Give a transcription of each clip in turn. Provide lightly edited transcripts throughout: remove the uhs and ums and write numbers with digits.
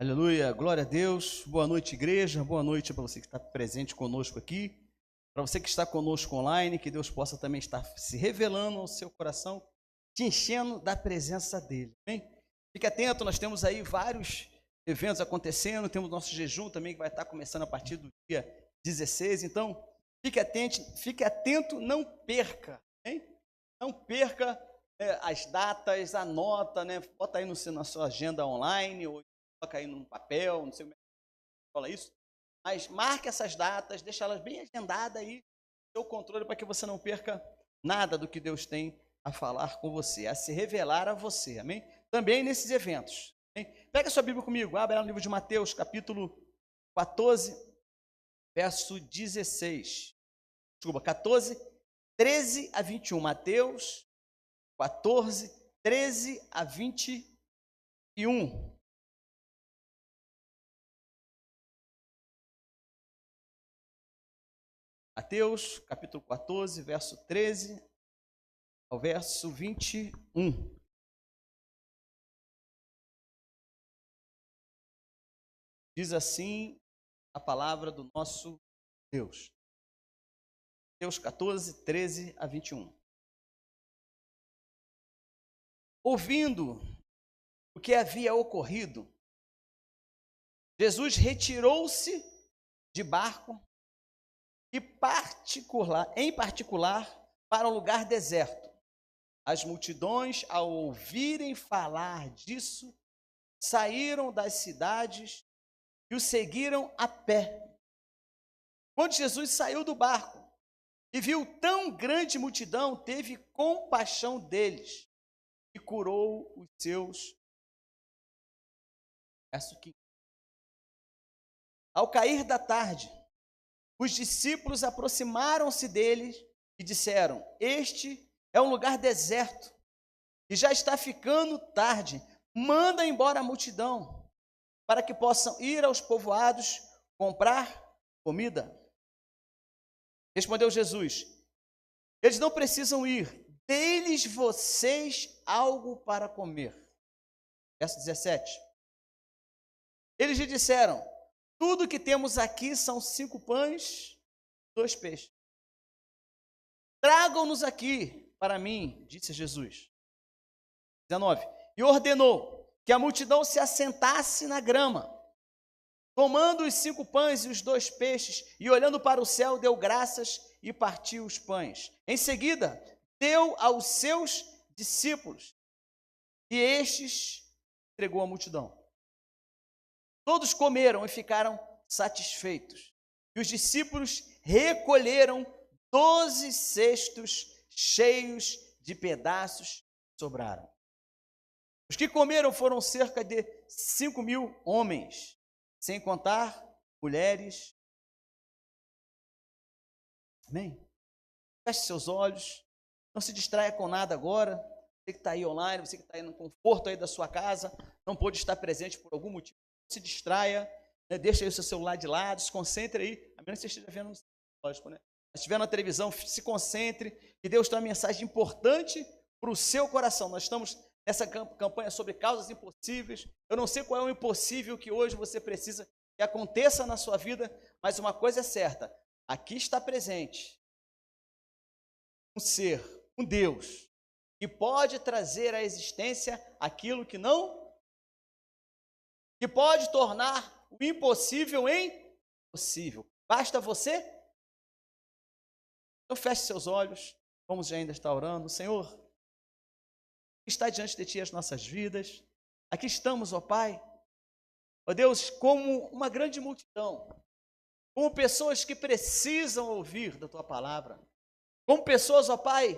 Aleluia, glória a Deus, boa noite igreja, boa noite para você que está presente conosco aqui, para você que está conosco online, que Deus possa também estar se revelando ao seu coração, te enchendo da presença dEle, amém? Fique atento, nós temos aí vários eventos acontecendo, temos nosso jejum também que vai estar começando a partir do dia 16, então fique atento, não perca, amém? Não perca as datas, anota, bota aí na sua agenda online, ou coloca aí num papel, não sei como é que fala isso, mas marque essas datas, deixa elas bem agendadas aí, seu controle, para que você não perca nada do que Deus tem a falar com você, a se revelar a você, amém? Também nesses eventos, amém? Pega a sua Bíblia comigo, abre lá no livro de Mateus, capítulo 14, verso 16, desculpa, 14, 13 a 21, Mateus 14, 13 a 21. Mateus, capítulo 14, verso 13 ao verso 21. Diz assim a palavra do nosso Deus. Mateus 14, 13 a 21. Ouvindo o que havia ocorrido, Jesus retirou-se de barco e em particular para um lugar deserto. As multidões, ao ouvirem falar disso, saíram das cidades e o seguiram a pé. Quando Jesus saiu do barco e viu tão grande multidão, teve compaixão deles e curou os seus. Verso 15. Ao cair da tarde, os discípulos aproximaram-se dele e disseram: Este é um lugar deserto e já está ficando tarde. Manda embora a multidão, para que possam ir aos povoados comprar comida. Respondeu Jesus: Eles não precisam ir, dê-lhes vocês algo para comer. Verso 17. Eles lhe disseram: Tudo que temos aqui são 5 pães, 2 peixes. Tragam-nos aqui para mim, disse Jesus. 19. E ordenou que a multidão se assentasse na grama. Tomando os 5 pães e os 2 peixes, e olhando para o céu, deu graças e partiu os pães. Em seguida, deu aos seus discípulos, e estes entregou à multidão. Todos comeram e ficaram satisfeitos. E os discípulos recolheram 12 cestos cheios de pedaços que sobraram. Os que comeram foram cerca de 5.000 homens, sem contar mulheres. Amém? Feche seus olhos, não se distraia com nada agora. Você que está aí online, você que está aí no conforto aí da sua casa, não pôde estar presente por algum motivo, não se distraia, deixa aí o seu celular de lado, se concentre aí, a menos que você esteja vendo, lógico, né? Se estiver na televisão, se concentre, que Deus tem uma mensagem importante para o seu coração. Nós estamos nessa campanha sobre causas impossíveis. Eu não sei qual é o impossível que hoje você precisa que aconteça na sua vida, mas uma coisa é certa, aqui está presente um ser, um Deus, que pode trazer à existência aquilo que não, que pode tornar o impossível em possível. Basta você. Então feche seus olhos, vamos já ainda estar orando. Senhor, está diante de Ti as nossas vidas, aqui estamos, ó Pai, ó Deus, como uma grande multidão, como pessoas que precisam ouvir da Tua palavra, como pessoas, ó Pai,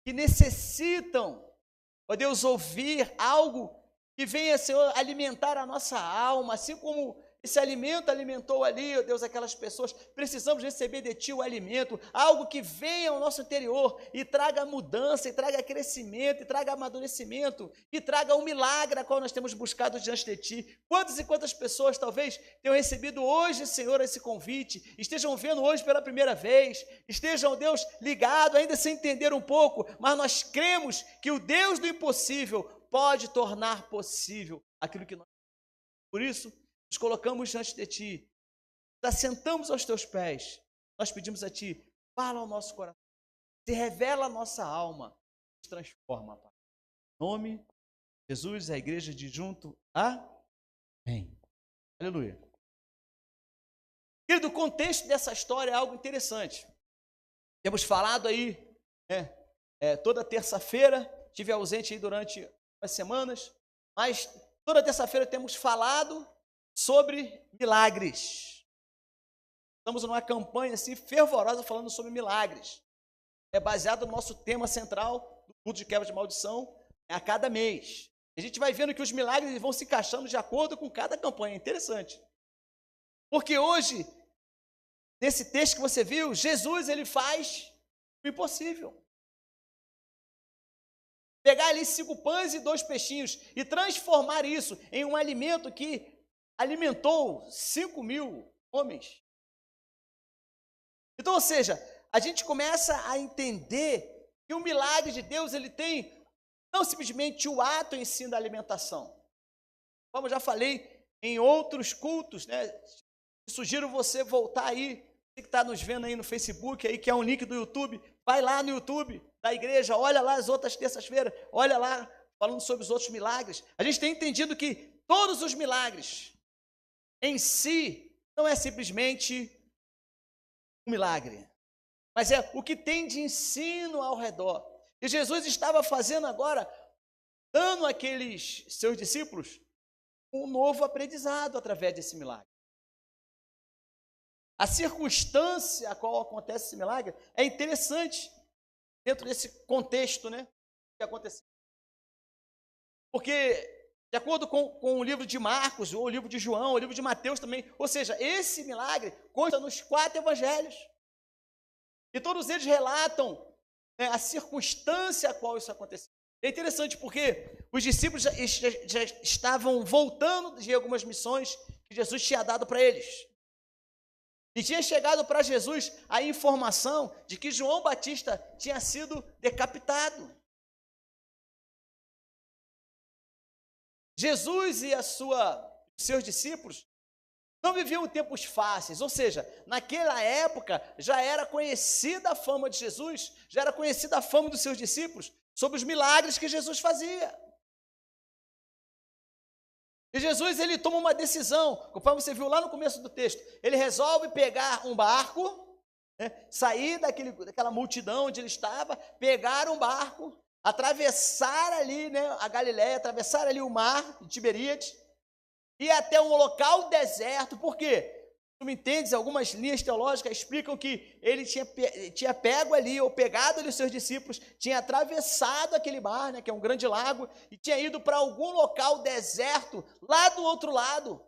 que necessitam, ó Deus, ouvir algo que venha, Senhor, alimentar a nossa alma, assim como esse alimento alimentou ali, ó Deus, aquelas pessoas. Precisamos receber de Ti o alimento, algo que venha ao nosso interior e traga mudança, e traga crescimento, e traga amadurecimento, e traga um milagre a qual nós temos buscado diante de Ti. Quantas e quantas pessoas talvez tenham recebido hoje, Senhor, esse convite, estejam vendo hoje pela primeira vez, estejam, Deus, ligados, ainda sem entender um pouco, mas nós cremos que o Deus do impossível pode tornar possível aquilo que nós Por isso, nos colocamos diante de Ti, nos assentamos aos Teus pés, nós pedimos a Ti, fala ao nosso coração, se revela a nossa alma, nos transforma, Pai. Em nome de Jesus, a igreja de junto, amém. Aleluia. Querido, o contexto dessa história é algo interessante. Temos falado aí, toda terça-feira, estive ausente aí durante umas semanas, mas toda terça-feira temos falado sobre milagres. Estamos numa campanha assim fervorosa falando sobre milagres. É baseado no nosso tema central do culto de quebra de maldição a cada mês. A gente vai vendo que os milagres vão se encaixando de acordo com cada campanha. É interessante. Porque hoje, nesse texto que você viu, Jesus ele faz o impossível. Pegar ali 5 pães e 2 peixinhos e transformar isso em um alimento que alimentou 5.000 homens. Então, ou seja, a gente começa a entender que o milagre de Deus, ele tem não simplesmente o ato em si da alimentação. Como eu já falei em outros cultos, né? Sugiro você voltar aí, você que está nos vendo aí no Facebook, aí, que é um link do YouTube, vai lá no YouTube da igreja, olha lá as outras terças-feiras, olha lá, falando sobre os outros milagres. A gente tem entendido que todos os milagres em si não é simplesmente um milagre, mas é o que tem de ensino ao redor. E Jesus estava fazendo agora, dando àqueles seus discípulos um novo aprendizado através desse milagre. A circunstância a qual acontece esse milagre é interessante dentro desse contexto, né, que aconteceu. Porque, de acordo com o livro de Marcos, ou o livro de João, o livro de Mateus também, ou seja, esse milagre consta nos 4 evangelhos. E todos eles relatam, né, a circunstância a qual isso aconteceu. É interessante porque os discípulos já estavam voltando de algumas missões que Jesus tinha dado para eles. E tinha chegado para Jesus a informação de que João Batista tinha sido decapitado. Jesus e seus discípulos não viviam tempos fáceis, ou seja, naquela época já era conhecida a fama de Jesus, já era conhecida a fama dos seus discípulos sobre os milagres que Jesus fazia. E Jesus, ele toma uma decisão, conforme você viu lá no começo do texto, ele resolve pegar um barco, né, sair daquela multidão onde ele estava, pegar um barco, atravessar ali, né, a Galileia, atravessar ali o mar de Tiberíades, ir até um local deserto. Por quê? Tu me entendes? Algumas linhas teológicas explicam que ele tinha pego ali, ou pegado ali os seus discípulos, tinha atravessado aquele mar, né, que é um grande lago, e tinha ido para algum local deserto, lá do outro lado.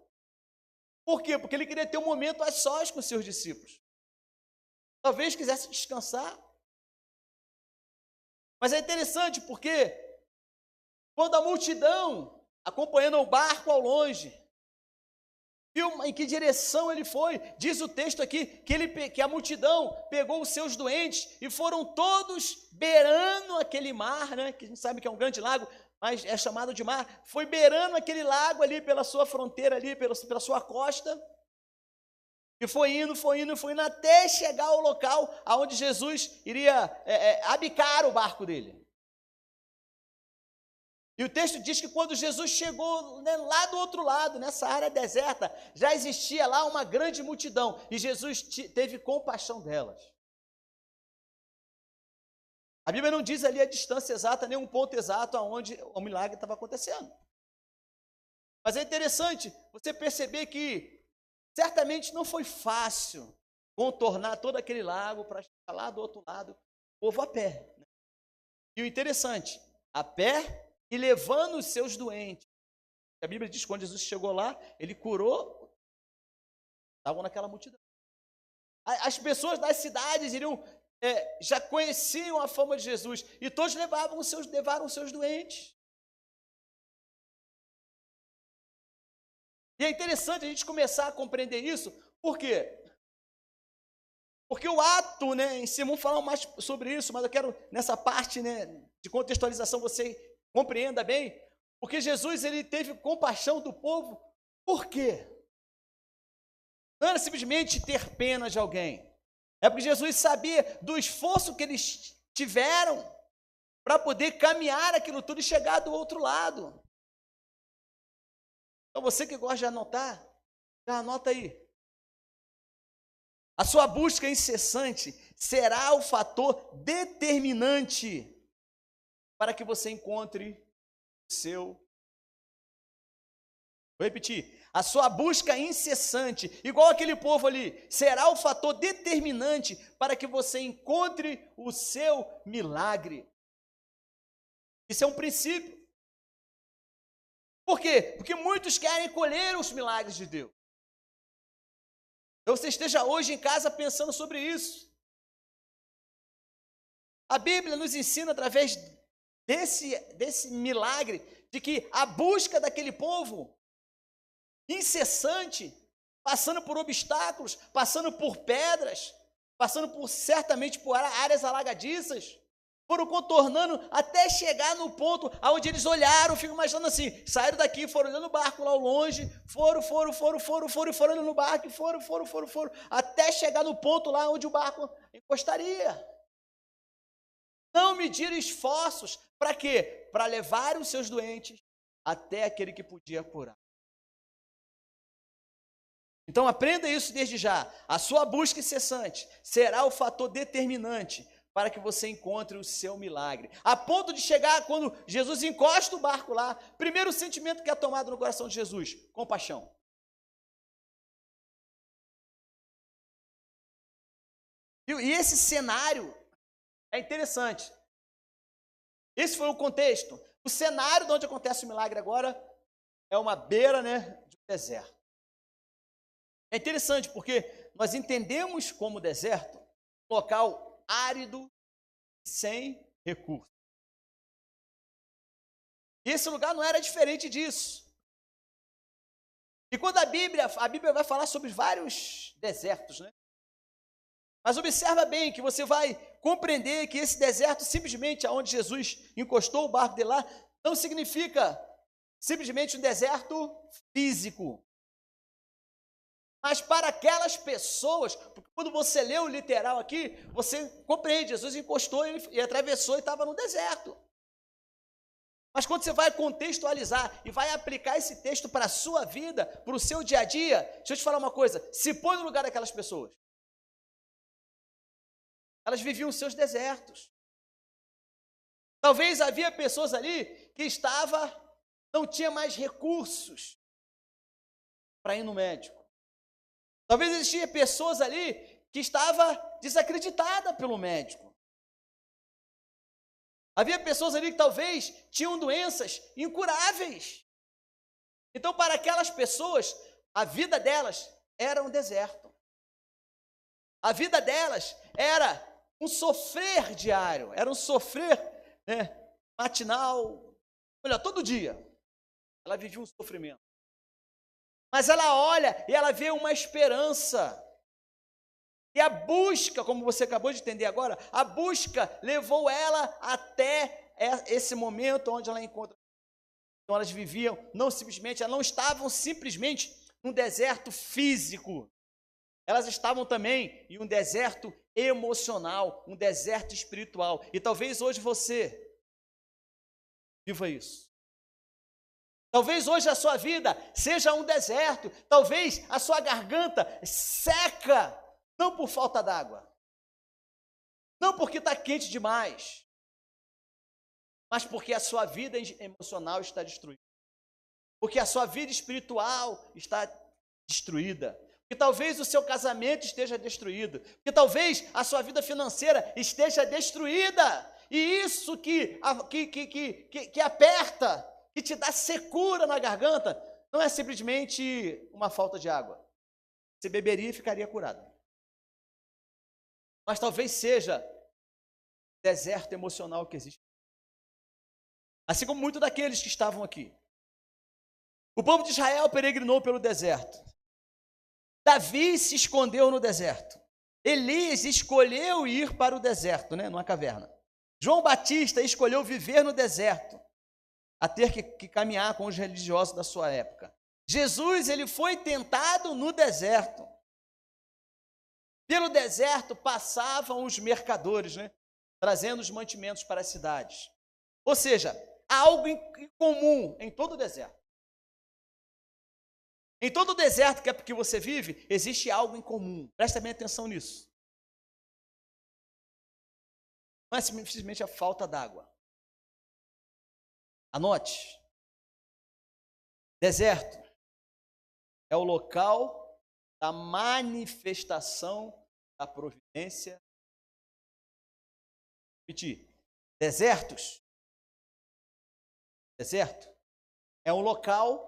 Por quê? Porque ele queria ter um momento a sós com os seus discípulos. Talvez quisesse descansar. Mas é interessante porque quando a multidão, acompanhando o barco ao longe, viu em que direção ele foi, diz o texto aqui, que a multidão pegou os seus doentes e foram todos beirando aquele mar, né, que a gente sabe que é um grande lago, mas é chamado de mar, foi beirando aquele lago ali pela sua fronteira, ali pela sua costa, e foi indo, até chegar ao local onde Jesus iria abicar o barco dele. E o texto diz que quando Jesus chegou, né, lá do outro lado, nessa área deserta, já existia lá uma grande multidão, e Jesus teve compaixão delas. A Bíblia não diz ali a distância exata, nem um ponto exato aonde o milagre estava acontecendo. Mas é interessante você perceber que certamente não foi fácil contornar todo aquele lago para chegar lá do outro lado, o povo a pé, né? E o interessante, a pé e levando os seus doentes. A Bíblia diz que quando Jesus chegou lá, ele curou, estavam naquela multidão. As pessoas das cidades já conheciam a fama de Jesus, e todos levaram os seus doentes. E é interessante a gente começar a compreender isso, por quê? Porque o ato, né, em si, vamos falar mais sobre isso, mas eu quero, nessa parte, né, de contextualização, você compreenda bem, porque Jesus, ele teve compaixão do povo. Por quê? Não era simplesmente ter pena de alguém. É porque Jesus sabia do esforço que eles tiveram para poder caminhar aquilo tudo e chegar do outro lado. Então você que gosta de anotar, já anota aí. A sua busca incessante será o fator determinante para que você encontre o seu. Vou repetir. A sua busca incessante, igual aquele povo ali, será o fator determinante para que você encontre o seu milagre. Isso é um princípio. Por quê? Porque muitos querem colher os milagres de Deus. Então você esteja hoje em casa pensando sobre isso. A Bíblia nos ensina através desse milagre, de que a busca daquele povo incessante, passando por obstáculos, passando por pedras, passando certamente por áreas alagadiças, foram contornando até chegar no ponto onde eles olharam, fico imaginando assim, saíram daqui, foram olhando o barco lá ao longe, foram olhando no barco, e foram, até chegar no ponto lá onde o barco encostaria. Não mediram esforços, para quê? Para levar os seus doentes até aquele que podia curar. Então aprenda isso desde já. A sua busca incessante será o fator determinante para que você encontre o seu milagre. A ponto de chegar quando Jesus encosta o barco lá, primeiro sentimento que é tomado no coração de Jesus, compaixão. E esse cenário é interessante. Esse foi o contexto. O cenário de onde acontece o milagre agora é uma beira, de um deserto. É interessante porque nós entendemos como deserto um local árido, sem recursos. E esse lugar não era diferente disso. E quando a Bíblia vai falar sobre vários desertos, Mas observa bem que você vai compreender que esse deserto, simplesmente aonde Jesus encostou o barco dele lá, não significa simplesmente um deserto físico. Mas para aquelas pessoas, porque quando você lê o literal aqui, você compreende, Jesus encostou e atravessou e estava no deserto. Mas quando você vai contextualizar e vai aplicar esse texto para a sua vida, para o seu dia a dia, deixa eu te falar uma coisa, se põe no lugar daquelas pessoas. Elas viviam os seus desertos. Talvez havia pessoas ali que não tinha mais recursos para ir no médico. Talvez existia pessoas ali que estava desacreditada pelo médico. Havia pessoas ali que talvez tinham doenças incuráveis. Então, para aquelas pessoas, a vida delas era um deserto. A vida delas era um sofrer diário, era um sofrer matinal, todo dia. Ela vivia um sofrimento. Mas ela olha e ela vê uma esperança. E a busca, como você acabou de entender agora, a busca levou ela até esse momento onde ela encontra. Então elas viviam, elas não estavam simplesmente num deserto físico. Elas estavam também em um deserto emocional, um deserto espiritual. E talvez hoje você viva isso. Talvez hoje a sua vida seja um deserto, talvez a sua garganta seca, não por falta d'água, não porque está quente demais, mas porque a sua vida emocional está destruída, porque a sua vida espiritual está destruída, que talvez o seu casamento esteja destruído, que talvez a sua vida financeira esteja destruída, e isso que aperta, que te dá secura na garganta, não é simplesmente uma falta de água. Você beberia e ficaria curado. Mas talvez seja o deserto emocional que existe. Assim como muitos daqueles que estavam aqui. O povo de Israel peregrinou pelo deserto. Davi se escondeu no deserto. Elias escolheu ir para o deserto, numa caverna. João Batista escolheu viver no deserto, a ter que caminhar com os religiosos da sua época. Jesus, ele foi tentado no deserto. Pelo deserto passavam os mercadores, né? Trazendo os mantimentos para as cidades. Ou seja, há algo em comum em todo o deserto. Em todo o deserto que você vive, existe algo em comum. Presta bem atenção nisso. Não é simplesmente a falta d'água. Anote. Deserto é o local da manifestação da providência. Repetir. Deserto é um local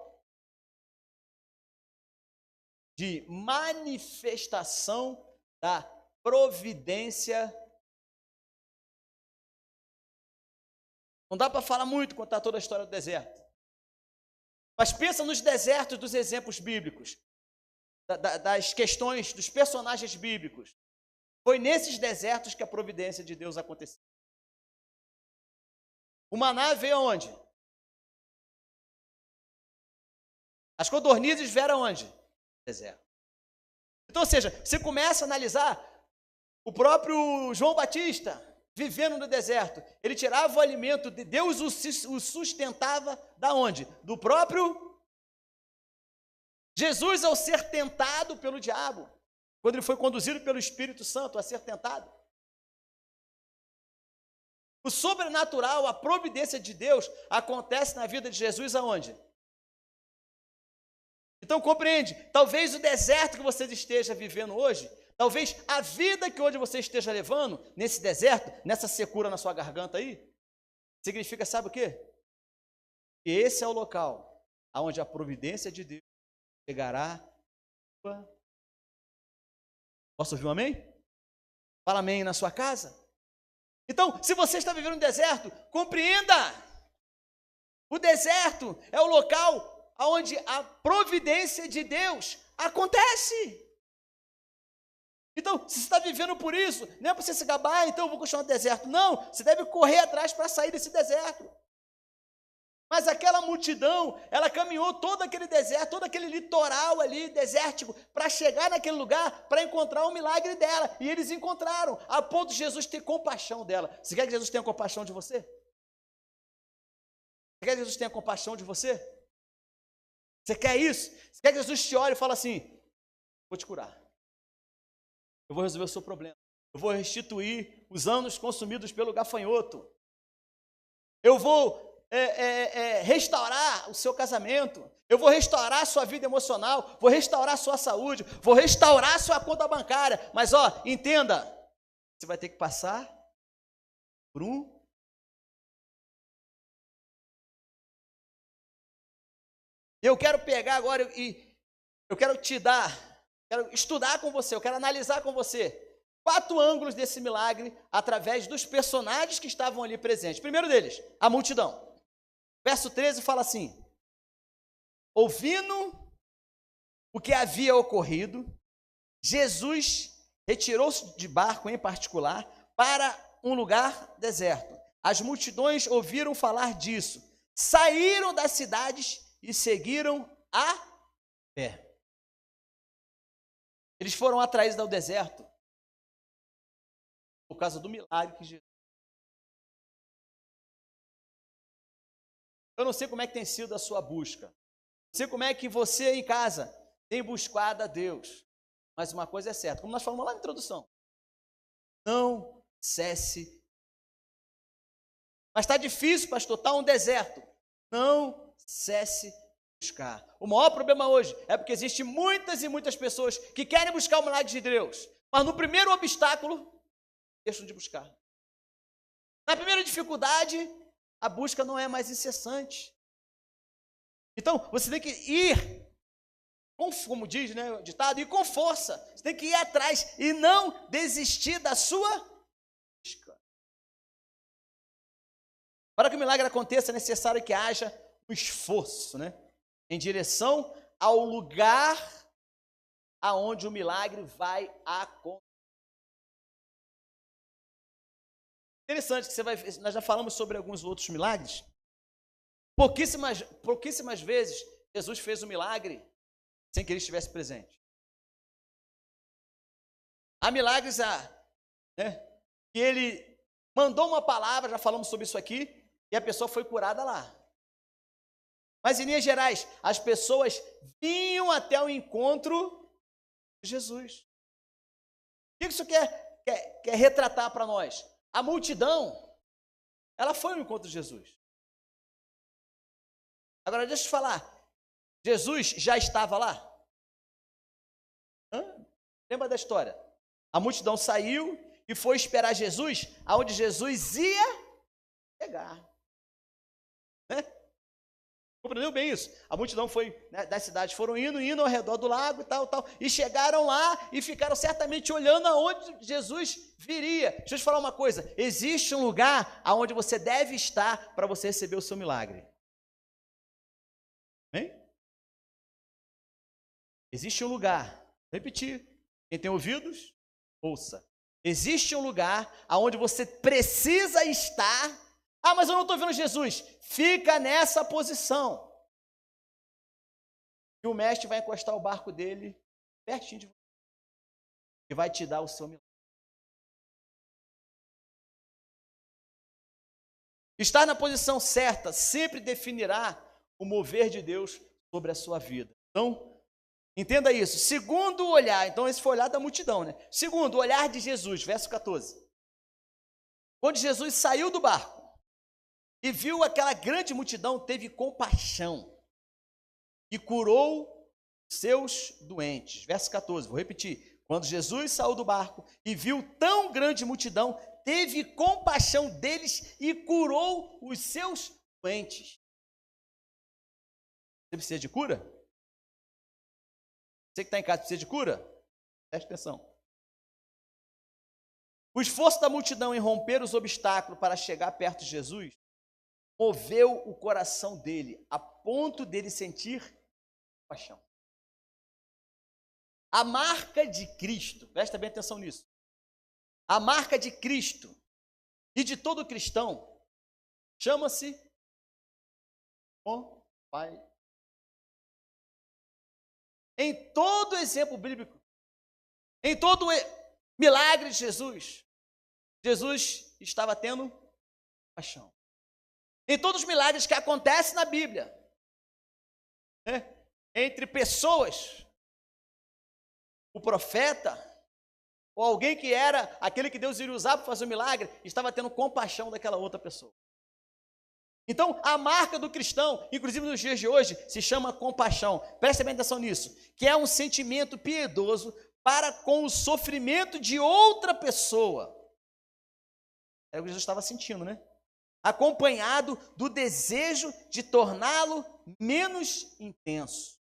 de manifestação da providência. Não dá para falar muito, contar toda a história do deserto. Mas pensa nos desertos dos exemplos bíblicos, das questões, dos personagens bíblicos. Foi nesses desertos que a providência de Deus aconteceu. O maná veio aonde? As codornizes vieram aonde? Deserto. Então, ou seja, você começa a analisar o próprio João Batista vivendo no deserto. Ele tirava o alimento de Deus, o sustentava da onde? Do próprio Jesus, ao ser tentado pelo diabo, quando ele foi conduzido pelo Espírito Santo a ser tentado. O sobrenatural, a providência de Deus acontece na vida de Jesus aonde? Então compreende, talvez o deserto que você esteja vivendo hoje, talvez a vida que hoje você esteja levando nesse deserto, nessa secura na sua garganta aí, significa, sabe o quê? Que esse é o local onde a providência de Deus chegará. Posso ouvir um amém? Fala amém na sua casa. Então, se você está vivendo no deserto, compreenda. O deserto é o local onde a providência de Deus acontece. Então, se você está vivendo por isso, não é para você se gabar, então eu vou continuar no deserto. Não, você deve correr atrás para sair desse deserto. Mas aquela multidão, ela caminhou todo aquele deserto, todo aquele litoral ali, desértico, para chegar naquele lugar, para encontrar o milagre dela. E eles encontraram, a ponto de Jesus ter compaixão dela. Você quer que Jesus tenha compaixão de você? Você quer que Jesus tenha compaixão de você? Você quer isso? Você quer que Jesus te olhe e fale assim, vou te curar. Eu vou resolver o seu problema. Eu vou restituir os anos consumidos pelo gafanhoto. Eu vou restaurar o seu casamento, eu vou restaurar a sua vida emocional, vou restaurar a sua saúde, vou restaurar a sua conta bancária, mas entenda, você vai ter que passar por eu quero pegar agora e eu quero quero estudar com você, eu quero analisar com você 4 ângulos desse milagre através dos personagens que estavam ali presentes. Primeiro deles, a multidão. Verso 13 fala assim: ouvindo o que havia ocorrido, Jesus retirou-se de barco em particular para um lugar deserto. As multidões ouviram falar disso, saíram das cidades e seguiram a pé. Eles foram atraídos ao deserto por causa do milagre que Jesus. Eu não sei como é que tem sido a sua busca. Não sei como é que você em casa tem buscado a Deus. Mas uma coisa é certa, como nós falamos lá na introdução. Não cesse. Mas está difícil, pastor, está um deserto. Não cesse de buscar. O maior problema hoje é porque existem muitas e muitas pessoas que querem buscar o milagre de Deus. Mas no primeiro obstáculo, deixam de buscar. Na primeira dificuldade, a busca não é mais incessante. Então, você tem que ir, como diz, né, o ditado, ir com força. Você tem que ir atrás e não desistir da sua busca. Para que o milagre aconteça, é necessário que haja um esforço, né, em direção ao lugar aonde o milagre vai acontecer. Interessante que nós já falamos sobre alguns outros milagres. Pouquíssimas vezes Jesus fez um milagre sem que ele estivesse presente. Há milagres, né, que ele mandou uma palavra, já falamos sobre isso aqui, e a pessoa foi curada lá. Mas em linhas gerais, as pessoas vinham até o encontro de Jesus. O que isso quer retratar para nós? A multidão, ela foi ao encontro de Jesus. Agora, deixa eu te falar, Jesus já estava lá? Lembra da história? A multidão saiu e foi esperar Jesus, aonde Jesus ia chegar. Né? Compreendeu bem isso? A multidão foi, né, das cidades, foram indo ao redor do lago e tal, e chegaram lá e ficaram certamente olhando aonde Jesus viria. Deixa eu te falar uma coisa, existe um lugar aonde você deve estar para você receber o seu milagre. Hein? Existe um lugar, vou repetir, quem tem ouvidos, ouça. Existe um lugar aonde você precisa estar. Ah, mas eu não estou vendo Jesus. Fica nessa posição. E o mestre vai encostar o barco dele pertinho de você. E vai te dar o seu milagre. Estar na posição certa sempre definirá o mover de Deus sobre a sua vida. Então, entenda isso. Segundo o olhar, então esse foi o olhar da multidão, né? Segundo o olhar de Jesus, verso 14. Quando Jesus saiu do barco e viu aquela grande multidão, teve compaixão e curou seus doentes. Verso 14, vou repetir. Quando Jesus saiu do barco e viu tão grande multidão, teve compaixão deles e curou os seus doentes. Você precisa de cura? Você que está em casa precisa de cura? Preste atenção. O esforço da multidão em romper os obstáculos para chegar perto de Jesus moveu o coração dele, a ponto dele sentir paixão. A marca de Cristo, presta bem atenção nisso, a marca de Cristo e de todo cristão chama-se compaixão. Em todo exemplo bíblico, em todo milagre de Jesus, Jesus estava tendo paixão. Em todos os milagres que acontecem na Bíblia, né, entre pessoas, o profeta, ou alguém que era aquele que Deus iria usar para fazer o milagre, estava tendo compaixão daquela outra pessoa. Então, a marca do cristão, inclusive nos dias de hoje, se chama compaixão. Presta bem atenção nisso, que é um sentimento piedoso para com o sofrimento de outra pessoa. É o que Jesus estava sentindo, né? Acompanhado do desejo de torná-lo menos intenso.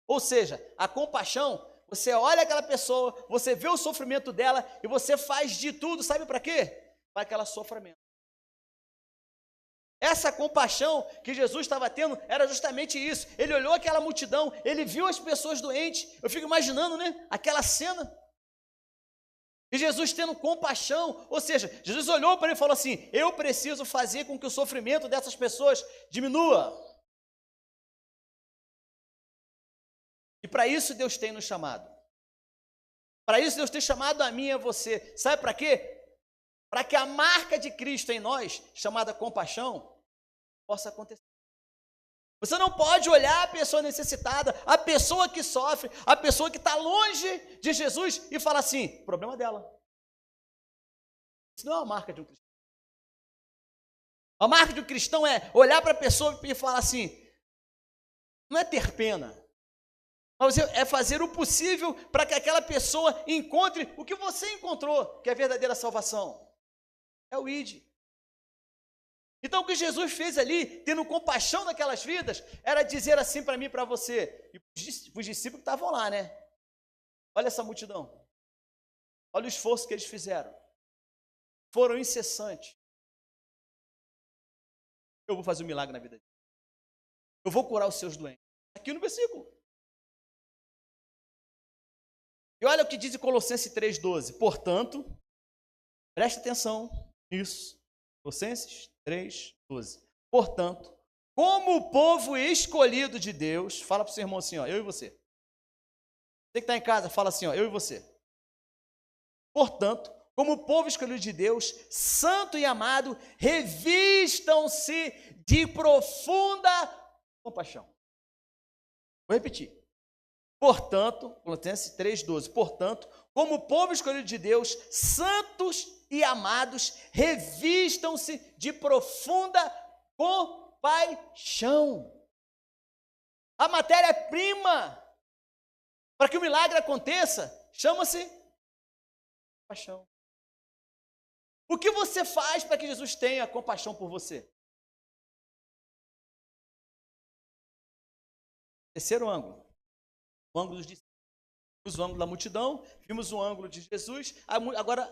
Ou seja, a compaixão, você olha aquela pessoa, você vê o sofrimento dela e você faz de tudo, sabe para quê? Para que ela sofra menos. Essa compaixão que Jesus estava tendo era justamente isso. Ele olhou aquela multidão, ele viu as pessoas doentes. Eu fico imaginando, né, aquela cena. E Jesus tendo compaixão, ou seja, Jesus olhou para ele e falou assim: eu preciso fazer com que o sofrimento dessas pessoas diminua. E para isso Deus tem nos chamado. Para isso Deus tem chamado a mim e a você. Sabe para quê? Para que a marca de Cristo em nós, chamada compaixão, possa acontecer. Você não pode olhar a pessoa necessitada, a pessoa que sofre, a pessoa que está longe de Jesus e falar assim: problema dela. Isso não é uma marca de um cristão. A marca de um cristão é olhar para a pessoa e falar assim, não é ter pena, mas é fazer o possível para que aquela pessoa encontre o que você encontrou, que é a verdadeira salvação. É o ID. Então o que Jesus fez ali, tendo compaixão daquelas vidas, era dizer assim para mim e para você, e os discípulos que estavam lá, né? Olha essa multidão, olha o esforço que eles fizeram, foram incessantes. Eu vou fazer um milagre na vida deles, eu vou curar os seus doentes, aqui no versículo. E olha o que diz em Colossenses 3,12, portanto, presta atenção nisso, Colossenses 3,12. Portanto, como o povo escolhido de Deus, fala para o seu irmão assim, ó, eu e você. Você que está em casa, fala assim, ó, eu e você. Portanto, como o povo escolhido de Deus, santo e amado, revistam-se de profunda compaixão. Vou repetir. Portanto, Colossenses 3,12, portanto, como o povo escolhido de Deus, santos e amados, revistam-se de profunda compaixão. A matéria-prima para que o milagre aconteça chama-se compaixão. O que você faz para que Jesus tenha compaixão por você? Terceiro ângulo. O ângulo dos discípulos. Vimos o ângulo da multidão, vimos o ângulo de Jesus, agora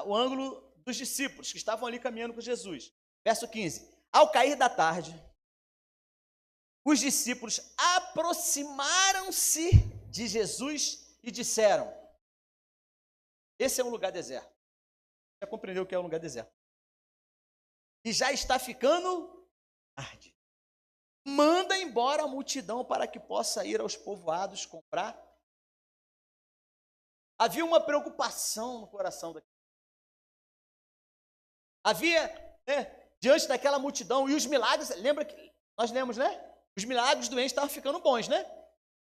o ângulo dos discípulos que estavam ali caminhando com Jesus. Verso 15. Ao cair da tarde, os discípulos aproximaram-se de Jesus e disseram: esse é um lugar deserto. Já compreendeu o que é um lugar deserto? E já está ficando tarde. Manda embora a multidão para que possa ir aos povoados comprar. Havia uma preocupação no coração daquele. Havia, diante daquela multidão, e os milagres, lembra que nós lemos, né? Os milagres dos doentes estavam ficando bons, né?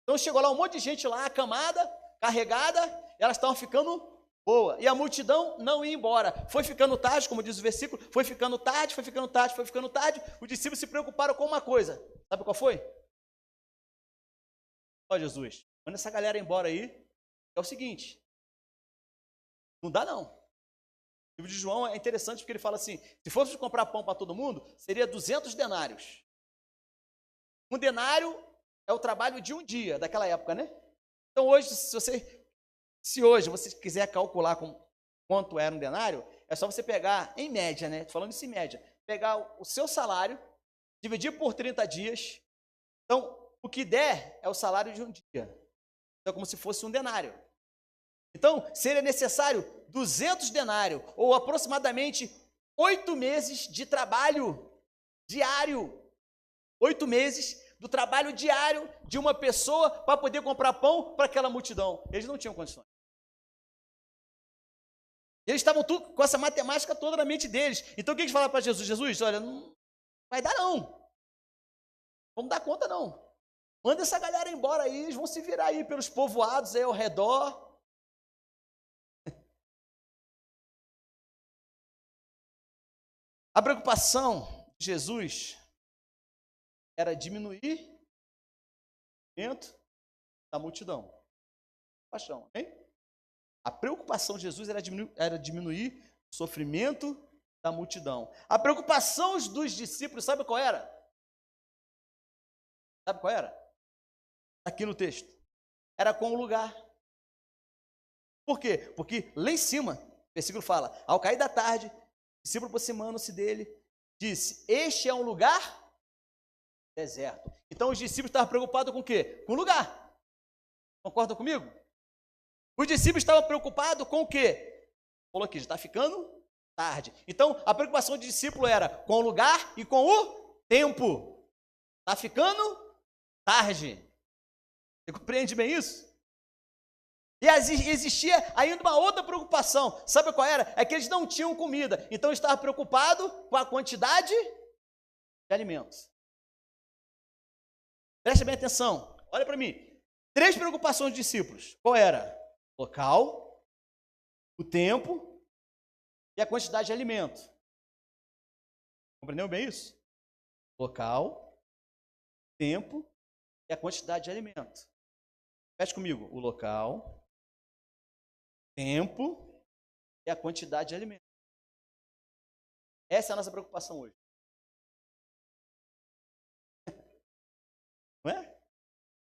Então chegou lá um monte de gente lá, acamada, carregada, e elas estavam ficando boa. E a multidão não ia embora. Foi ficando tarde, como diz o versículo, foi ficando tarde, foi ficando tarde, foi ficando tarde. Os discípulos se preocuparam com uma coisa. Sabe qual foi? Ó Jesus, manda essa galera embora aí. É o seguinte, não dá não. O livro de João é interessante porque ele fala assim, se fosse comprar pão para todo mundo, seria 200 denários. Um denário é o trabalho de um dia, daquela época, né? Então hoje, se hoje você quiser calcular quanto era um denário, é só você pegar, em média, né? Estou falando isso em média. Pegar o seu salário, dividir por 30 dias. Então, o que der é o salário de um dia. Então, é como se fosse um denário. Então, seria necessário 200 denários, ou aproximadamente 8 meses de trabalho diário. 8 meses do trabalho diário de uma pessoa para poder comprar pão para aquela multidão. Eles não tinham condições. Eles estavam tudo com essa matemática toda na mente deles. Então o que eles falaram para Jesus? Jesus, olha, não vai dar não. Vamos dar conta não. Manda essa galera embora aí, eles vão se virar aí pelos povoados aí ao redor. A preocupação de Jesus era diminuir o movimento da multidão. Paixão, hein? A preocupação de Jesus era diminuir o sofrimento da multidão. A preocupação dos discípulos, sabe qual era? Sabe qual era? Aqui no texto. Era com o lugar. Por quê? Porque lá em cima, o versículo fala, ao cair da tarde, o discípulo aproximando-se dele, disse, este é um lugar deserto. Então os discípulos estavam preocupados com o quê? Com o lugar. Concordam comigo? Os discípulos estavam preocupados com o quê? Falou aqui, já está ficando tarde. Então a preocupação do discípulo era com o lugar e com o tempo. Está ficando tarde. Você compreende bem isso? E existia ainda uma outra preocupação. Sabe qual era? É que eles não tinham comida. Então estavam preocupados com a quantidade de alimentos. Preste bem atenção. Olha para mim. 3 preocupações dos discípulos. Qual era? Local, o tempo e a quantidade de alimento. Compreendeu bem isso? Local, tempo e a quantidade de alimento. Repete comigo. O local, tempo e a quantidade de alimento. Essa é a nossa preocupação hoje. Não é?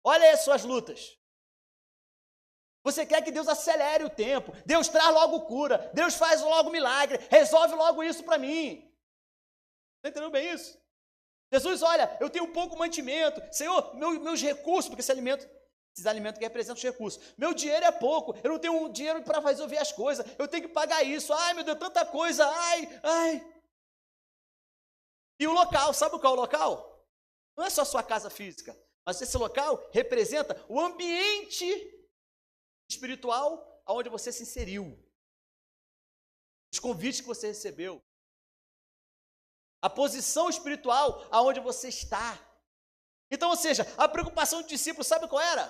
Olha aí as suas lutas. Você quer que Deus acelere o tempo. Deus traz logo cura. Deus faz logo milagre. Resolve logo isso para mim. Você entendeu bem isso? Jesus, olha, eu tenho pouco mantimento. Senhor, meus recursos, porque esses alimentos que representam os recursos. Meu dinheiro é pouco. Eu não tenho dinheiro para resolver as coisas. Eu tenho que pagar isso. Ai, meu Deus, tanta coisa. Ai. E o local, sabe qual é o local? Não é só a sua casa física, mas esse local representa o ambiente espiritual aonde você se inseriu. Os convites que você recebeu. A posição espiritual aonde você está. Então, ou seja, a preocupação do discípulo, sabe qual era?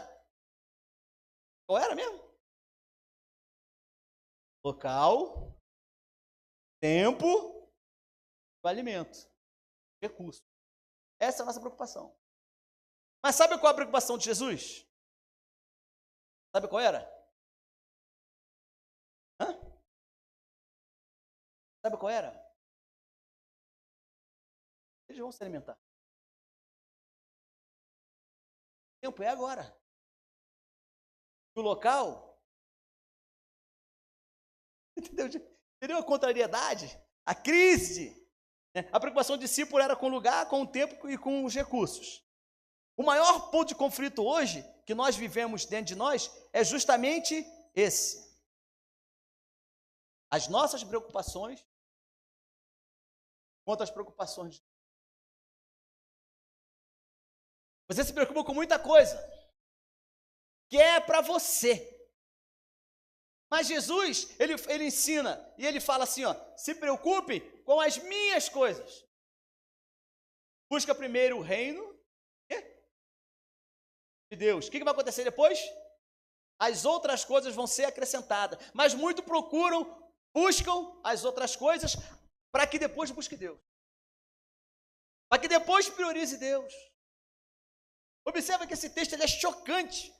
Qual era mesmo? Local, tempo, o alimento, recurso. Essa é a nossa preocupação. Mas sabe qual é a preocupação de Jesus? Sabe qual era? Hã? Sabe qual era? Eles vão se alimentar. O tempo é agora. O local, entendeu a contrariedade? A crise. Né? A preocupação do discípulo era com o lugar, com o tempo e com os recursos. O maior ponto de conflito hoje, que nós vivemos dentro de nós, é justamente esse. As nossas preocupações contra as preocupações de Deus. Você se preocupa com muita coisa que é para você. Mas Jesus, ele ensina e ele fala assim, ó, se preocupe com as minhas coisas. Busca primeiro o reino de Deus. O que vai acontecer depois? As outras coisas vão ser acrescentadas. Mas muito buscam as outras coisas para que depois busque Deus. Para que depois priorize Deus. Observa que esse texto ele é chocante.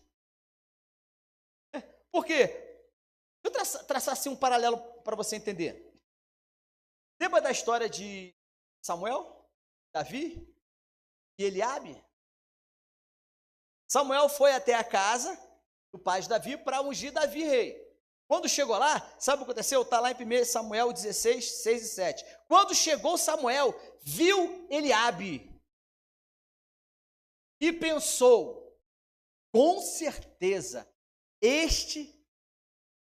Por quê? Deixa eu traçar assim um paralelo para você entender. Lembra da história de Samuel, Davi e Eliabe? Samuel foi até a casa do pai de Davi para ungir Davi rei. Quando chegou lá, sabe o que aconteceu? Está lá em 1 Samuel 16, 6 e 7. Quando chegou Samuel, viu Eliabe e pensou, com certeza, este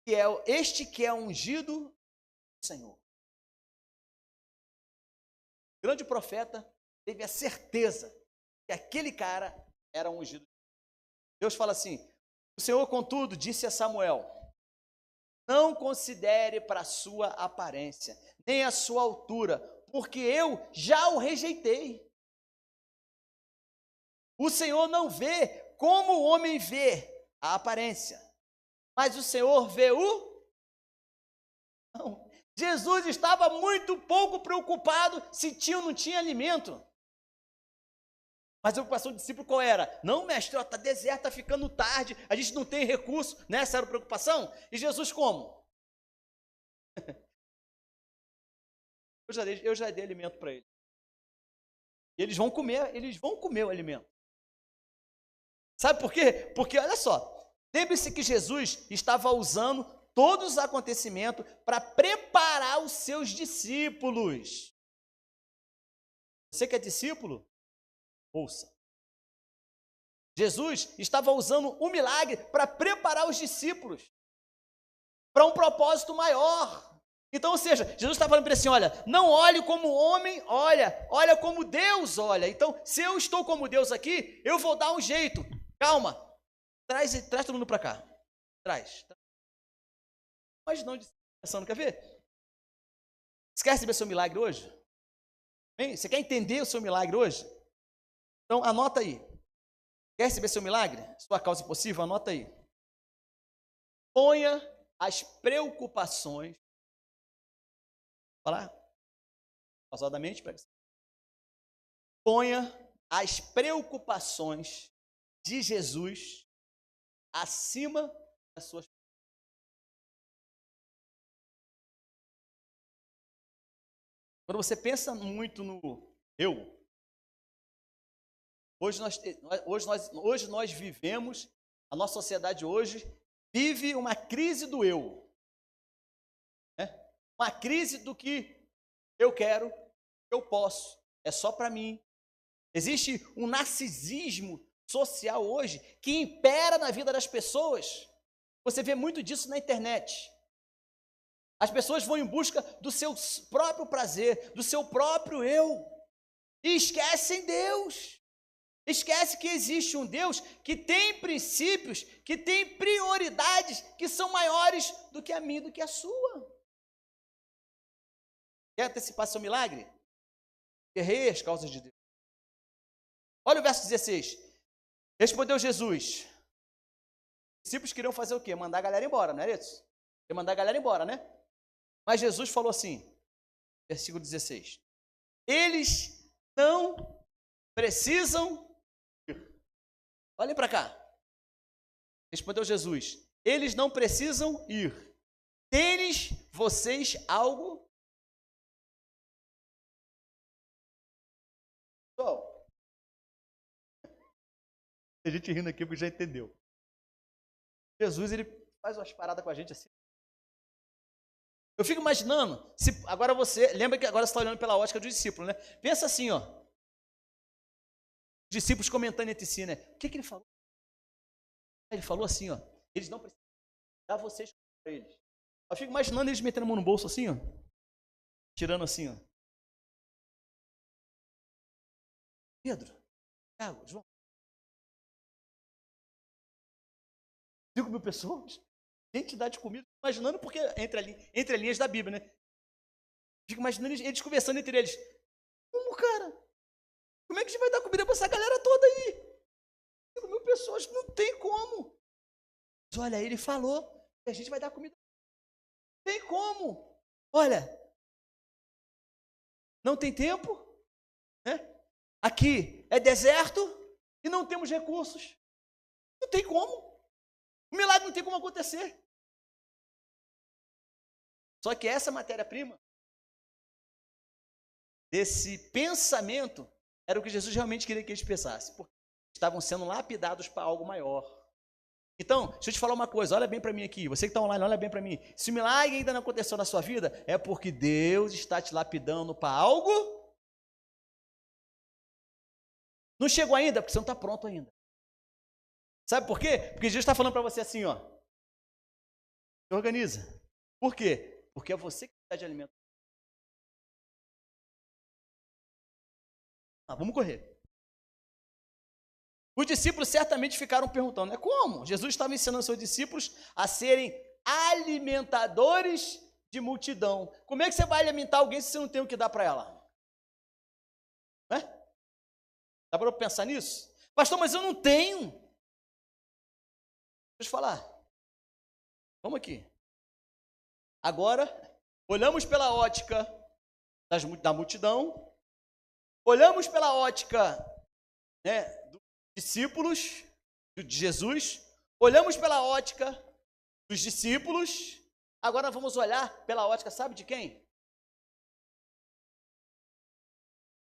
que é ungido do Senhor. O grande profeta teve a certeza que aquele cara era ungido. Deus fala assim, o Senhor, contudo, disse a Samuel, não considere para a sua aparência, nem a sua altura, porque eu já o rejeitei. O Senhor não vê como o homem vê a aparência, mas o Senhor vê o... Não. Jesus estava muito pouco preocupado se tinha ou não tinha alimento. Mas a preocupação do discípulo qual era? Não, mestre, está deserto, está ficando tarde, a gente não tem recurso, né? Essa era a preocupação. E Jesus como? Eu já dei alimento para eles. E eles vão comer o alimento. Sabe por quê? Porque, olha só, lembre-se que Jesus estava usando todos os acontecimentos para preparar os seus discípulos. Você que é discípulo? Ouça. Jesus estava usando o milagre para preparar os discípulos para um propósito maior. Então, ou seja, Jesus está falando para ele assim, olha, não olhe como o homem olha como Deus olha. Então, se eu estou como Deus aqui, eu vou dar um jeito. Calma, traz todo mundo para cá. Traz. Mas não pensando, quer ver? Você quer receber seu milagre hoje? Bem, você quer entender o seu milagre hoje? Então, anota aí. Quer receber seu milagre? Sua causa impossível? Anota aí. Ponha as preocupações. Falar? Pausadamente, pega. Ponha as preocupações de Jesus acima das suas. Quando você pensa muito no eu, hoje nós vivemos, a nossa sociedade hoje vive uma crise do eu. Né? Uma crise do que eu quero, eu posso, é só para mim. Existe um narcisismo social hoje que impera na vida das pessoas. Você vê muito disso na internet. As pessoas vão em busca do seu próprio prazer, do seu próprio eu. e esquecem Deus. Esquece que existe um Deus que tem princípios, que tem prioridades que são maiores do que a minha, do que a sua. Quer antecipar seu milagre? Guerreie as causas de Deus. Olha o verso 16. Respondeu Jesus. Os discípulos queriam fazer o quê? Mandar a galera embora, não era isso? Queria mandar a galera embora, né? Mas Jesus falou assim, versículo 16. Eles não precisam... Olhem para cá. Respondeu Jesus. Eles não precisam ir. Tendes vocês algo? Pessoal, a gente rindo aqui porque já entendeu. Jesus, ele faz umas paradas com a gente assim. Eu fico imaginando, se agora você, lembra que agora você está olhando pela ótica do discípulo, né? Pensa assim, ó. Discípulos comentando entre si, né? O que ele falou? Ele falou assim, ó. Eles não precisam dar vocês para eles. Eu fico imaginando eles metendo a mão no bolso assim, ó. Tirando assim, ó. Pedro, Thiago, João. 5.000 pessoas? Gente, dá de comida. Imaginando, porque entre linhas da Bíblia, né? Fico imaginando eles conversando entre eles. Como, cara? Como é que a gente vai dar comida para essa galera toda aí? 5.000 pessoas, não tem como. Mas olha, ele falou que a gente vai dar comida. Não tem como. Olha, não tem tempo, né? Aqui é deserto e não temos recursos. Não tem como. O milagre não tem como acontecer. Só que essa matéria-prima, desse pensamento, era o que Jesus realmente queria que eles pensassem. Porque estavam sendo lapidados para algo maior. Então, deixa eu te falar uma coisa, olha bem para mim aqui. Você que está online, olha bem para mim. Se o milagre ainda não aconteceu na sua vida, é porque Deus está te lapidando para algo. Não chegou ainda, porque você não está pronto ainda. Sabe por quê? Porque Jesus está falando para você assim, ó. Se organiza. Por quê? Porque é você que precisa de alimento. Vamos correr. Os discípulos certamente ficaram perguntando, né? Como? Jesus estava ensinando seus discípulos a serem alimentadores de multidão. Como é que você vai alimentar alguém se você não tem o que dar para ela? Né? Dá para eu pensar nisso? Pastor, mas eu não tenho. Deixa eu te falar. Vamos aqui. Agora, olhamos pela ótica da multidão, olhamos pela ótica, né, dos discípulos de Jesus, olhamos pela ótica dos discípulos, agora vamos olhar pela ótica, sabe de quem?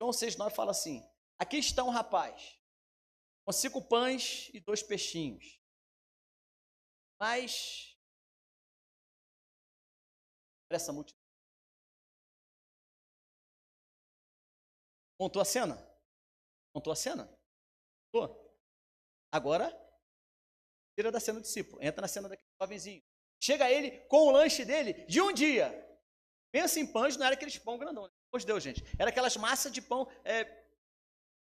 João 6,9 fala assim, aqui está um rapaz, com 5 pães e 2 peixinhos, mas para essa multidão. Montou a cena? Montou a cena? Montou. Agora, tira da cena do discípulo, entra na cena daquele jovenzinho. Chega ele com o lanche dele de um dia. Pensa em pães, não era aqueles pão grandão, né? Pois Deus, gente. Era aquelas massas de pão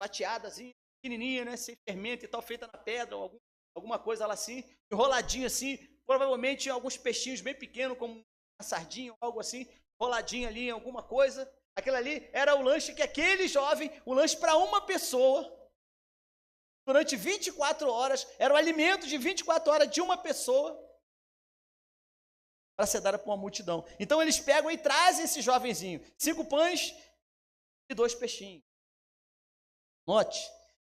fatiadas, assim, pequenininha, né? Sem fermento e tal, feita na pedra, ou alguma coisa lá assim, enroladinho assim. Provavelmente alguns peixinhos bem pequenos, como uma sardinha ou algo assim, enroladinho ali em alguma coisa. Aquilo ali era o lanche que aquele jovem, o lanche para uma pessoa, durante 24 horas, era o alimento de 24 horas de uma pessoa, para ser dada para uma multidão. Então eles pegam e trazem esse jovenzinho, 5 pães e 2 peixinhos. Note,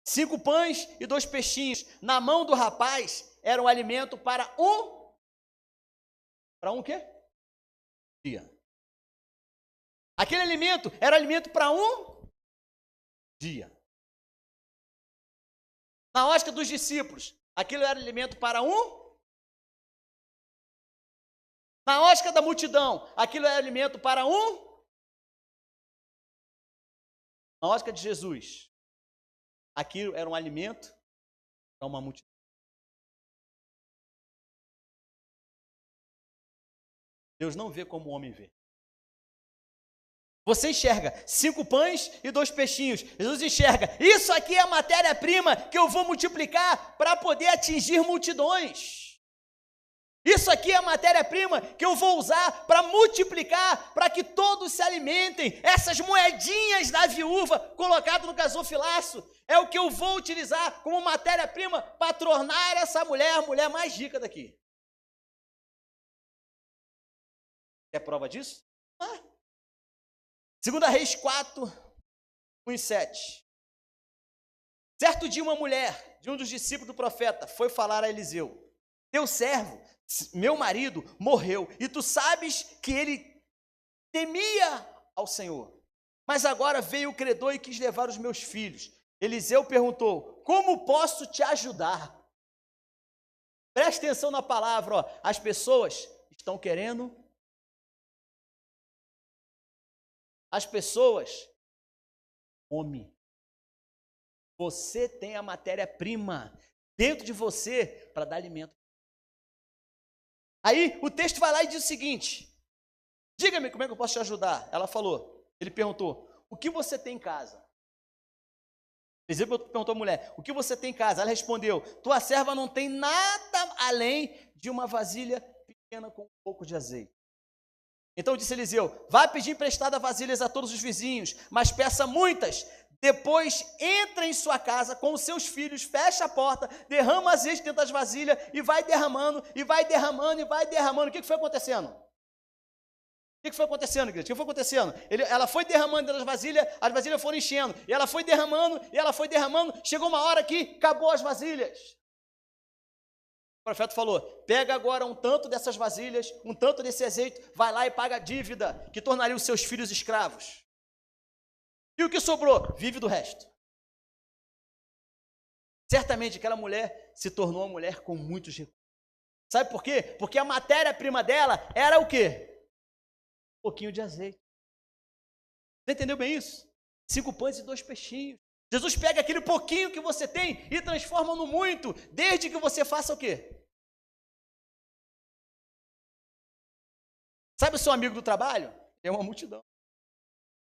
5 pães e 2 peixinhos na mão do rapaz era um alimento para um quê? Dia. Aquele alimento era alimento para um dia. Na ótica dos discípulos, aquilo era alimento para um. Na ótica da multidão, aquilo era alimento para um. Na ótica de Jesus, aquilo era um alimento para uma multidão. Deus não vê como o homem vê. Você enxerga 5 pães e 2 peixinhos. Jesus enxerga, isso aqui é a matéria-prima que eu vou multiplicar para poder atingir multidões. Isso aqui é a matéria-prima que eu vou usar para multiplicar, para que todos se alimentem. Essas moedinhas da viúva colocadas no gasofilaço é o que eu vou utilizar como matéria-prima para tornar essa mulher a mulher mais rica daqui. Quer prova disso? Ah. 2 Reis 4, 1 e 7. Certo dia uma mulher de um dos discípulos do profeta foi falar a Eliseu: teu servo, meu marido, morreu, e tu sabes que ele temia ao Senhor. Mas agora veio o credor e quis levar os meus filhos. Eliseu perguntou: como posso te ajudar? Preste atenção na palavra, ó. As pessoas estão querendo. As pessoas comem. Você tem a matéria-prima dentro de você para dar alimento. Aí o texto vai lá e diz o seguinte: diga-me como é que eu posso te ajudar. Ela falou, ele perguntou: o que você tem em casa? Eliseu perguntou à mulher: o que você tem em casa? Ela respondeu: tua serva não tem nada além de uma vasilha pequena com um pouco de azeite. Então disse Eliseu: vá pedir emprestada vasilhas a todos os vizinhos, mas peça muitas. Depois entra em sua casa com os seus filhos, fecha a porta, derrama azeite dentro das vasilhas e vai derramando, e vai derramando, e vai derramando. O que foi acontecendo? O que foi acontecendo, igreja? O que foi acontecendo? Ela foi derramando dentro das vasilhas, as vasilhas foram enchendo, e ela foi derramando, e ela foi derramando, chegou uma hora que acabou as vasilhas. O profeta falou: pega agora um tanto dessas vasilhas, um tanto desse azeite, vai lá e paga a dívida, que tornaria os seus filhos escravos. E o que sobrou? Vive do resto. Certamente aquela mulher se tornou uma mulher com muitos recursos. Sabe por quê? Porque a matéria-prima dela era o quê? Um pouquinho de azeite. Você entendeu bem isso? 5 pães e 2 peixinhos. Jesus pega aquele pouquinho que você tem e transforma no muito, desde que você faça o quê? Sabe o seu amigo do trabalho? É uma multidão.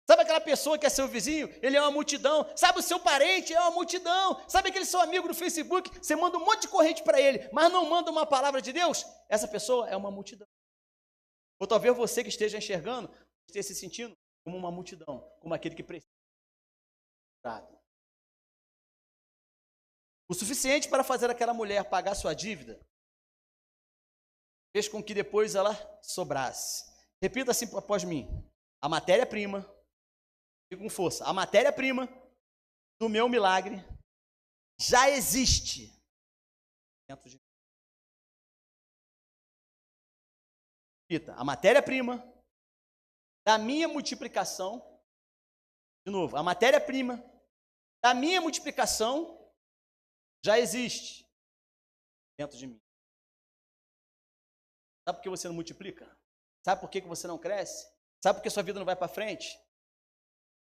Sabe aquela pessoa que é seu vizinho? Ele é uma multidão. Sabe o seu parente? É uma multidão. Sabe aquele seu amigo no Facebook? Você manda um monte de corrente para ele, mas não manda uma palavra de Deus? Essa pessoa é uma multidão. Ou talvez você que esteja enxergando, esteja se sentindo como uma multidão, como aquele que precisa. O suficiente para fazer aquela mulher pagar sua dívida fez com que depois ela sobrasse. Repita assim após mim: a matéria-prima, com força, a matéria-prima do meu milagre já existe dentro de mim. Repita: a matéria-prima da minha multiplicação, de novo, a matéria-prima da minha multiplicação já existe dentro de mim. Sabe por que você não multiplica? Sabe por que você não cresce? Sabe por que sua vida não vai para frente?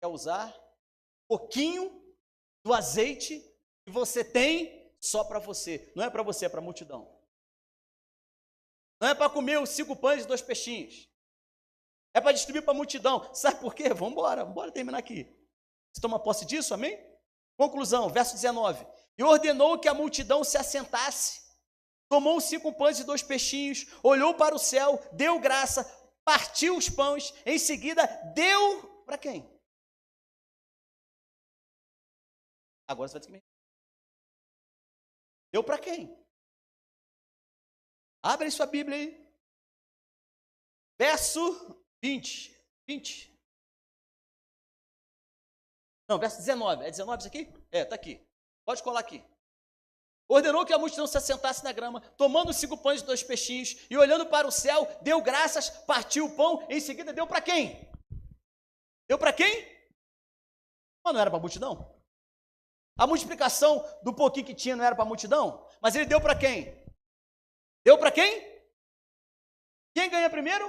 É usar um pouquinho do azeite que você tem só para você. Não é para você, é para a multidão. Não é para comer os 5 pães e 2 peixinhos. É para distribuir para a multidão. Sabe por quê? Vamos embora terminar aqui. Você toma posse disso, amém? Conclusão, verso 19. E ordenou que a multidão se assentasse. Tomou os 5 pães e 2 peixinhos, olhou para o céu, deu graça, partiu os pães, em seguida deu para quem? Agora você vai ter que me... Deu para quem? Abre aí sua Bíblia aí. Verso 20. Não, verso 19. É 19 isso aqui? É, está aqui. Pode colar aqui. Ordenou que a multidão se assentasse na grama, tomando os 5 pães e 2 peixinhos, e olhando para o céu, deu graças, partiu o pão, em seguida deu para quem? Deu para quem? Mas não era para a multidão? A multiplicação do pouquinho que tinha não era para a multidão? Mas ele deu para quem? Deu para quem? Quem ganha primeiro?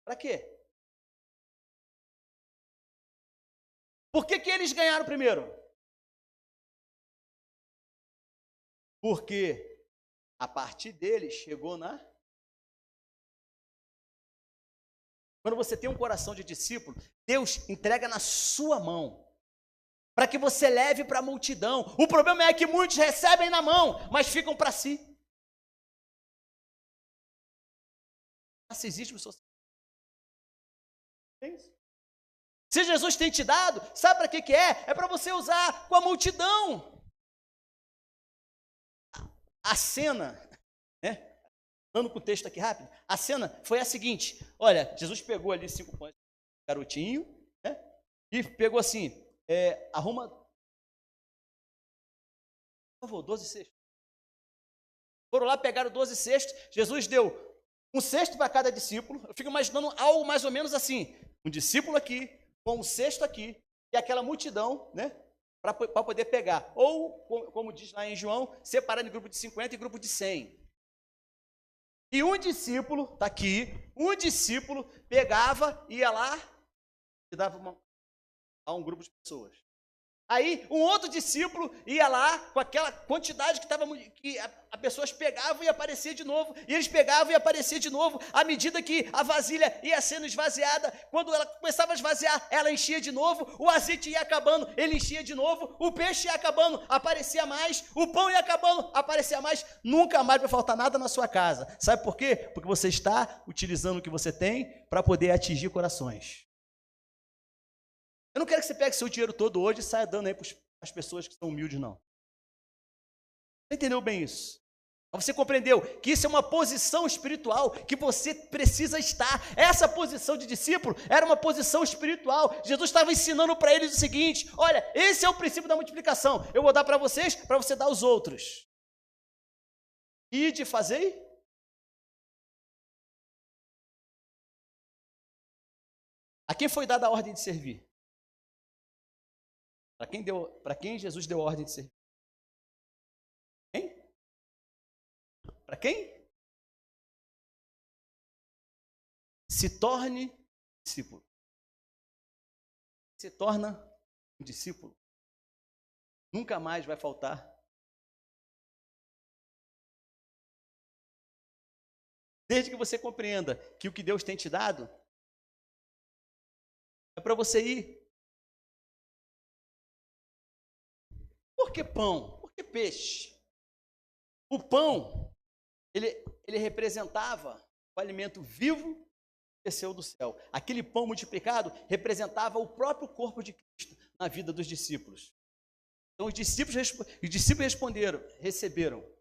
Para quê? Por que eles ganharam primeiro? Porque a partir deles chegou na... quando você tem um coração de discípulo, Deus entrega na sua mão, para que você leve para a multidão. O problema é que muitos recebem na mão, mas ficam para si. Narcisismo social. Se Jesus tem te dado, sabe para que é? É para você usar com a multidão. A cena, né? Dando com o texto aqui rápido, a cena foi a seguinte: olha, Jesus pegou ali 5 pães, garotinho, né? E pegou assim, arruma, por favor, 12 cestos. Foram lá, pegaram 12 cestos, Jesus deu um cesto para cada discípulo. Eu fico imaginando algo mais ou menos assim, um discípulo aqui, com um cesto aqui, e aquela multidão, né? Para poder pegar. Ou, como diz lá em João, separando em grupo de 50 e grupo de 100. E um discípulo, está aqui, um discípulo pegava, ia lá e dava a um grupo de pessoas. Aí, um outro discípulo ia lá com aquela quantidade que as pessoas pegavam e aparecia de novo, e eles pegavam e aparecia de novo, à medida que a vasilha ia sendo esvaziada. Quando ela começava a esvaziar, ela enchia de novo, o azeite ia acabando, ele enchia de novo, o peixe ia acabando, aparecia mais, o pão ia acabando, aparecia mais. Nunca mais vai faltar nada na sua casa. Sabe por quê? Porque você está utilizando o que você tem para poder atingir corações. Eu não quero que você pegue seu dinheiro todo hoje e saia dando aí para as pessoas que são humildes, não. Você entendeu bem isso? Você compreendeu que isso é uma posição espiritual que você precisa estar. Essa posição de discípulo era uma posição espiritual. Jesus estava ensinando para eles o seguinte: olha, esse é o princípio da multiplicação. Eu vou dar para vocês, para você dar aos outros. E de fazer? A quem foi dada a ordem de servir? Para quem Jesus deu a ordem de servir? Quem? Para quem? Se torne discípulo. Se torna um discípulo. Nunca mais vai faltar. Desde que você compreenda que o que Deus tem te dado é para você ir. Por que pão? Por que peixe? O pão, ele representava o alimento vivo que desceu do céu. Aquele pão multiplicado representava o próprio corpo de Cristo na vida dos discípulos. Então os discípulos responderam, receberam o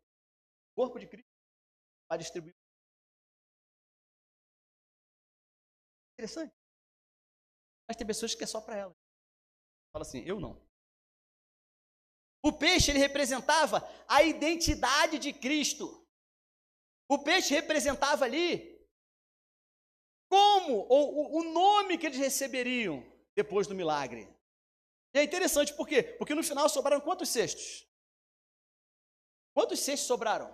corpo de Cristo para distribuir. Interessante. Mas tem pessoas que é só para elas. Fala assim, eu não. O peixe, ele representava a identidade de Cristo. O peixe representava ali ou o nome que eles receberiam depois do milagre. E é interessante, por quê? Porque no final sobraram quantos cestos? Quantos cestos sobraram?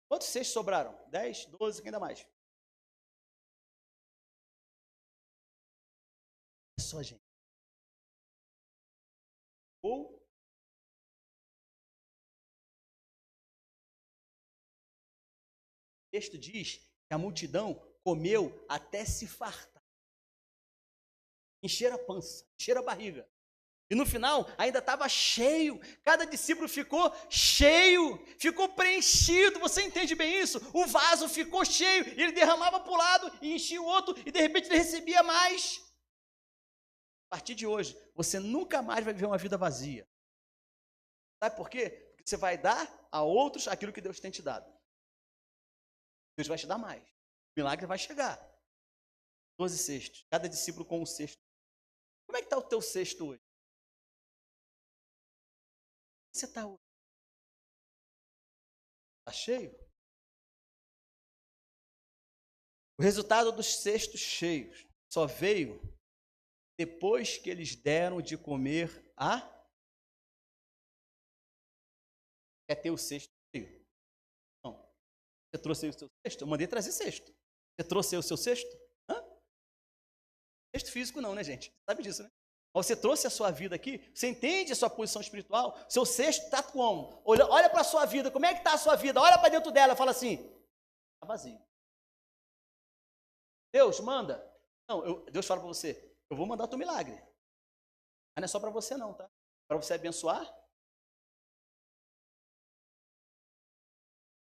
Quantos cestos sobraram? 10, 12, quem ainda mais? É só, gente. Ou o texto diz que a multidão comeu até se fartar. Encher a pança, encher a barriga. E no final ainda estava cheio. Cada discípulo ficou cheio, ficou preenchido. Você entende bem isso? O vaso ficou cheio, ele derramava para o lado e enchia o outro, e de repente ele recebia mais. A partir de hoje, você nunca mais vai viver uma vida vazia. Sabe por quê? Porque você vai dar a outros aquilo que Deus tem te dado. Deus vai te dar mais. O milagre vai chegar. 12 cestos. Cada discípulo com um cesto. Como é que está o teu cesto hoje? Como você está hoje? Está cheio? O resultado dos cestos cheios só veio depois que eles deram de comer a... Quer ter o cesto cheio? Não. Você trouxe aí o seu cesto? Eu mandei trazer cesto. Você trouxe aí o seu cesto? Cesto físico não, né, gente? Sabe disso, né? Você trouxe a sua vida aqui, você entende a sua posição espiritual, seu cesto está como? Olha para a sua vida, como é que está a sua vida? Olha para dentro dela e fala assim, está vazio. Deus, manda. Não, Deus fala para você, eu vou mandar o teu milagre. Mas não é só para você não, tá? Para você abençoar